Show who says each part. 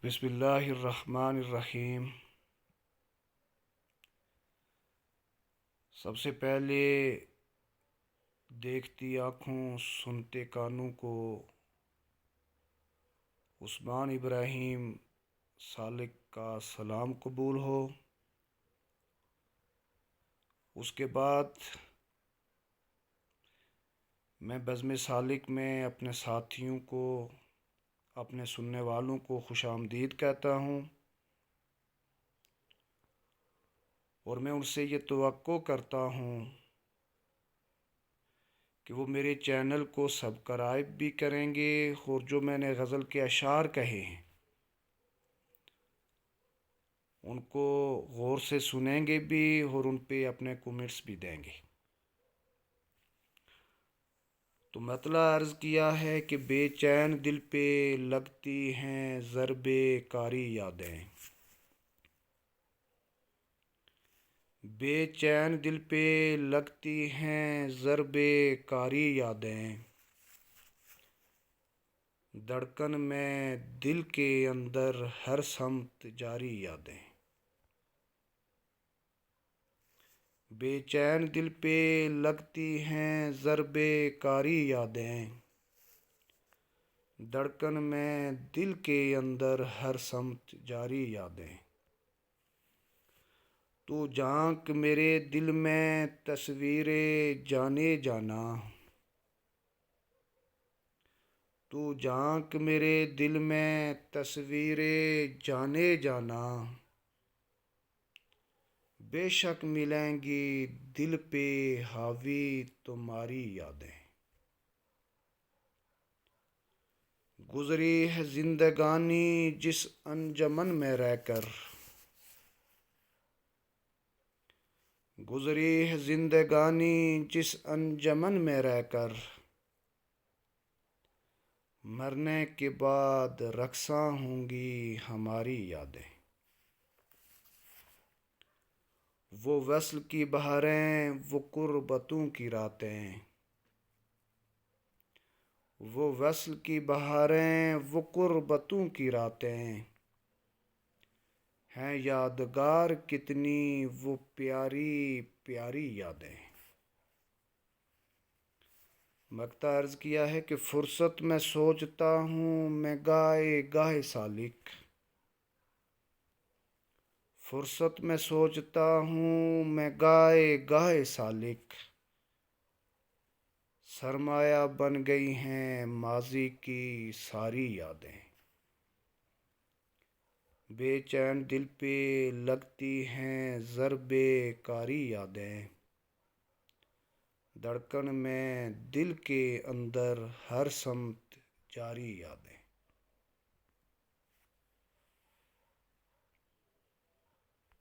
Speaker 1: بسم اللہ الرحمن الرحیم۔ سب سے پہلے دیکھتی آنکھوں سنتے کانوں کو عثمان ابراہیم سالک کا سلام قبول ہو۔ اس کے بعد میں بزم سالک میں اپنے ساتھیوں کو، اپنے سننے والوں کو خوش آمدید کہتا ہوں، اور میں ان سے یہ توقع کرتا ہوں کہ وہ میرے چینل کو سبسکرائب بھی کریں گے، اور جو میں نے غزل کے اشعار کہے ہیں ان کو غور سے سنیں گے بھی، اور ان پہ اپنے کومنٹس بھی دیں گے۔ تو مطلع عرض کیا ہے کہ بے چین دل پہ لگتی ہیں ضرب کاری یادیں، بے چین دل پہ لگتی ہیں ضرب کاری یادیں، دھڑکن میں دل کے اندر ہر سمت جاری یادیں، بے چین دل پہ لگتی ہیں ضرب کاری یادیں، دھڑکن میں دل کے اندر ہر سمت جاری یادیں، تو جھانک میرے دل میں تصویر جانے جانا، تو جھانک میرے دل میں تصویر جانے جانا، بے شک ملیں گی دل پہ حاوی تمہاری یادیں، گزری ہے زندگانی جس انجمن میں رہ کر، گزری ہے زندگانی جس انجمن میں رہ کر، مرنے کے بعد رقصاں ہوں گی ہماری یادیں، وہ وصل کی بہاریں وہ قربتوں کی راتیں، وہ وصل کی بہاریں وہ قربتوں کی راتیں، ہیں یادگار کتنی وہ پیاری پیاری یادیں۔ مقطع عرض کیا ہے کہ فرصت میں سوچتا ہوں میں گاہے گاہے سالک، فرصت میں سوچتا ہوں میں گاہے گاہے سالک، سرمایہ بن گئی ہیں ماضی کی ساری یادیں، بے چین دل پہ لگتی ہیں ضرب کاری یادیں، دھڑکن میں دل کے اندر ہر سمت جاری یادیں۔